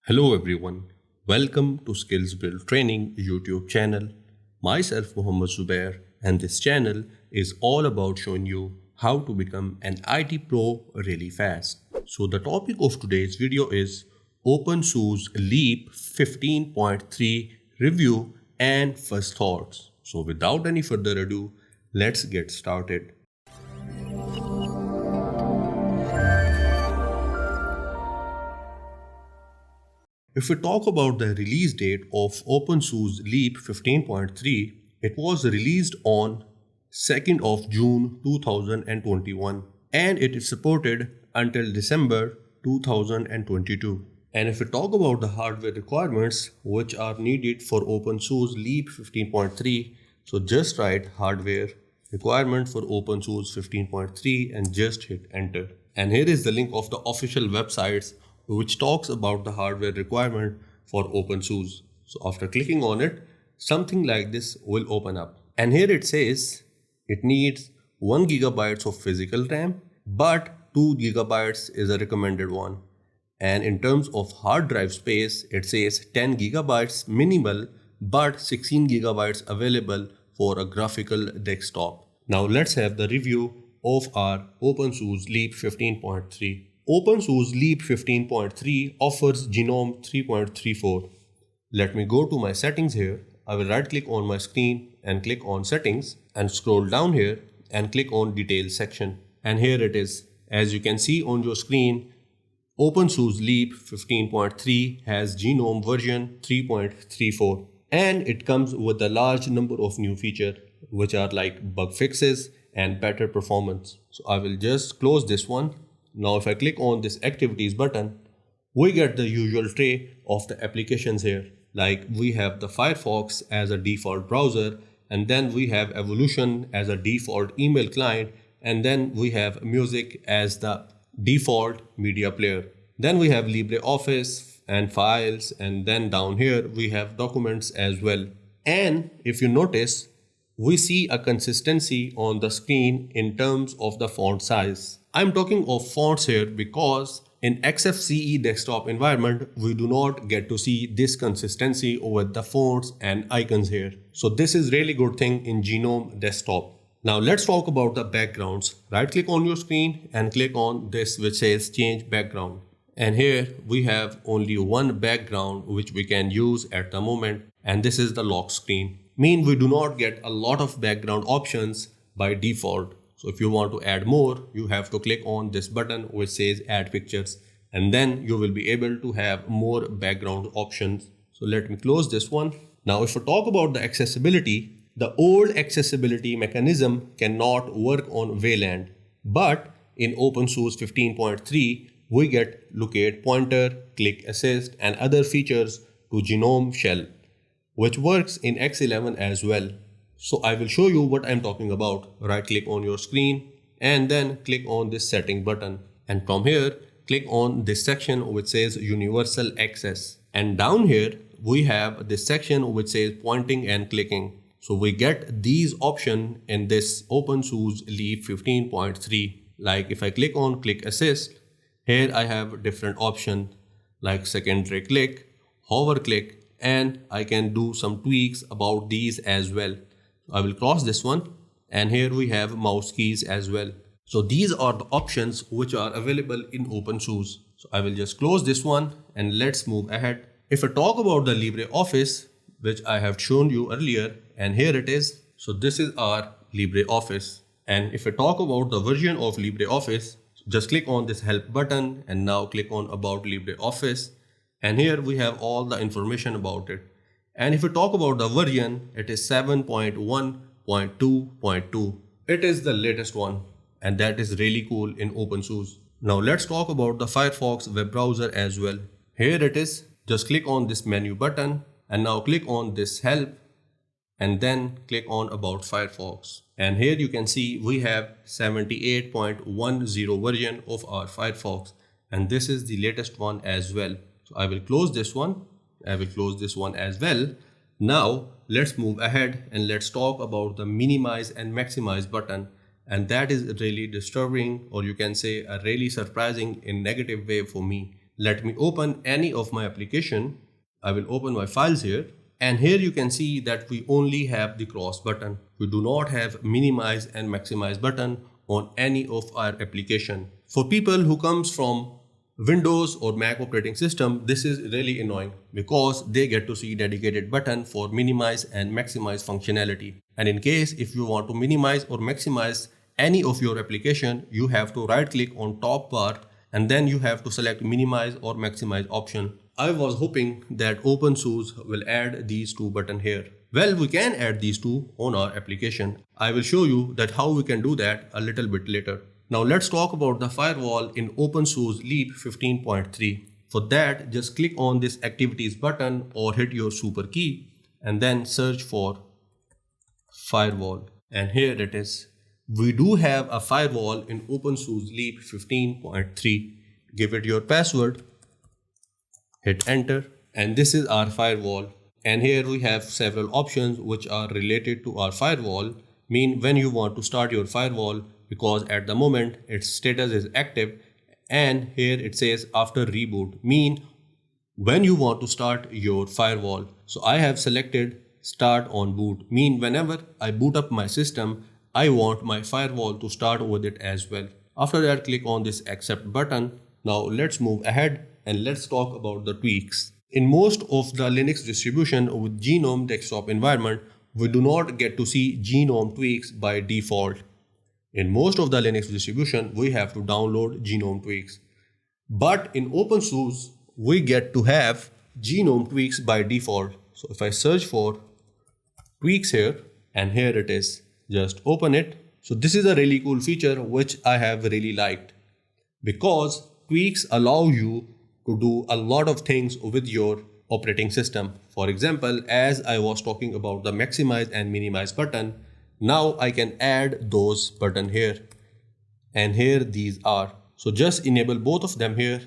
Hello everyone, welcome to Skills Build Training YouTube channel. Myself Muhammad Zubair and this channel is all about showing you how to become an IT pro really fast. So the topic of today's video is OpenSUSE Leap 15.3 review and first thoughts. So without any further ado, let's get started. If we talk about the release date of OpenSUSE Leap 15.3, it was released on 2nd of June 2021 and it is supported until December 2022. And if we talk about the hardware requirements which are needed for OpenSUSE Leap 15.3, so just write hardware requirement for OpenSUSE 15.3 and just hit enter. And here is the link of the official websites which talks about the hardware requirement for OpenSUSE. So after clicking on it, something like this will open up. And here it says it needs 1 GB of physical RAM, but 2 GB is a recommended one. And in terms of hard drive space, it says 10 GB minimal, but 16 GB available for a graphical desktop. Now let's have the review of our OpenSUSE Leap 15.3. OpenSUSE Leap 15.3 offers Genome 3.34. Let me go to my settings here. I will right click on my screen and click on settings and scroll down here and click on details section. And here it is. As you can see on your screen, OpenSUSE Leap 15.3 has Genome version 3.34 and it comes with a large number of new features which are like bug fixes and better performance. So I will just close this one. Now if I click on this activities button, we get the usual tray of the applications here. Like we have the Firefox as a default browser, and then we have Evolution as a default email client, and then we have Music as the default media player. Then we have LibreOffice and Files, and then down here we have Documents as well. And if you notice, we see a consistency on the screen in terms of the font size. I'm talking of fonts here because in XFCE desktop environment, we do not get to see this consistency with the fonts and icons here. So this is really good thing in Genome desktop. Now let's talk about the backgrounds. Right click on your screen and click on this which says change background. And here we have only one background which we can use at the moment, and this is the lock screen. Mean we do not get a lot of background options by default. So if you want to add more, you have to click on this button which says add pictures, and then you will be able to have more background options. So let me close this one. Now if we talk about the accessibility, the old accessibility mechanism cannot work on Wayland, but in OpenSUSE 15.3, we get locate pointer, click assist and other features to Genome shell, which works in X11 as well. So I will show you what I'm talking about. Right click on your screen and then click on this setting button. And from here, click on this section which says universal access. And down here, we have this section which says pointing and clicking. So we get these options in this OpenSUSE Leap 15.3. Like if I click on click assist, here I have different options like secondary click, hover click, and I can do some tweaks about these as well. I will cross this one, and here we have mouse keys as well. So these are the options which are available in OpenSUSE. So I will just close this one and let's move ahead. If I talk about the LibreOffice, which I have shown you earlier, and here it is. So this is our LibreOffice. And if I talk about the version of LibreOffice, just click on this help button and now click on about LibreOffice. And here we have all the information about it. And if we talk about the version, it is 7.1.2.2. It is the latest one, and that is really cool in OpenSUSE. Now let's talk about the Firefox web browser as well. Here it is. Just click on this menu button and now click on this help and then click on about Firefox. And here you can see we have 78.10 version of our Firefox, and this is the latest one as well. So I will close this one. I will close this one as well. Now let's move ahead and let's talk about the minimize and maximize button. And that is really disturbing, or you can say a really surprising in negative way for me. Let me open any of my application. I will open my files here. And here you can see that we only have the cross button. We do not have minimize and maximize button on any of our application. For people who comes from Windows or Mac operating system, this is really annoying because they get to see dedicated button for minimize and maximize functionality. And in case if you want to minimize or maximize any of your application, you have to right click on top bar and then you have to select minimize or maximize option. I was hoping that OpenSUSE will add these two buttons here. Well, we can add these two on our application. I will show you that how we can do that a little bit later. Now let's talk about the firewall in OpenSUSE Leap 15.3. For that, just click on this activities button or hit your super key and then search for firewall. And here it is. We do have a firewall in OpenSUSE Leap 15.3. Give it your password, hit enter, and this is our firewall. And here we have several options which are related to our firewall. Mean when you want to start your firewall, because at the moment its status is active, and here it says after reboot, mean when you want to start your firewall. So I have selected start on boot, mean whenever I boot up my system, I want my firewall to start with it as well. After that, click on this accept button. Now let's move ahead and let's talk about the tweaks. In most of the Linux distribution with GNOME desktop environment, we do not get to see GNOME tweaks by default. In most of the Linux distribution, we have to download GNOME tweaks. But in OpenSUSE, we get to have GNOME tweaks by default. So if I search for tweaks here, and here it is, just open it. So this is a really cool feature which I have really liked, because tweaks allow you to do a lot of things with your operating system. For example, as I was talking about the maximize and minimize button, now I can add those button here, and here these are. So just enable both of them here,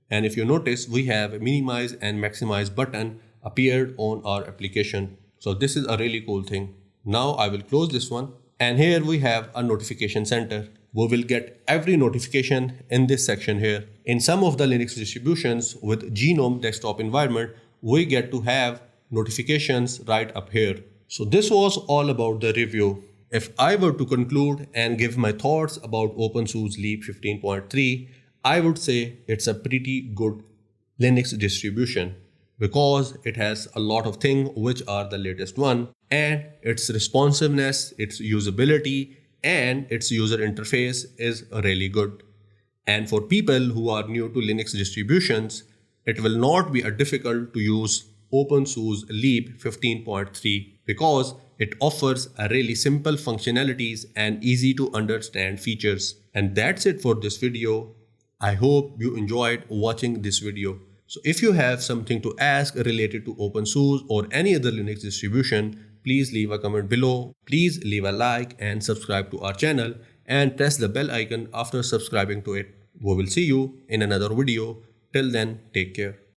and if you notice, we have minimize and maximize button appeared on our application. So this is a really cool thing. Now I will close this one, and here we have a notification center. We will get every notification in this section here. In some of the Linux distributions with GNOME desktop environment, we get to have notifications right up here. So this was all about the review. If I were to conclude and give my thoughts about OpenSUSE Leap 15.3, I would say it's a pretty good Linux distribution, because it has a lot of things which are the latest one, and its responsiveness, its usability, and its user interface is really good. And for people who are new to Linux distributions, it will not be difficult to use OpenSUSE Leap 15.3 because it offers a really simple functionalities and easy to understand features. And that's it for this video. I hope you enjoyed watching this video. So if you have something to ask related to OpenSUSE or any other Linux distribution, please leave a comment below. Please leave a like and subscribe to our channel and press the bell icon after subscribing to it. We will see you in another video. Till then, take care.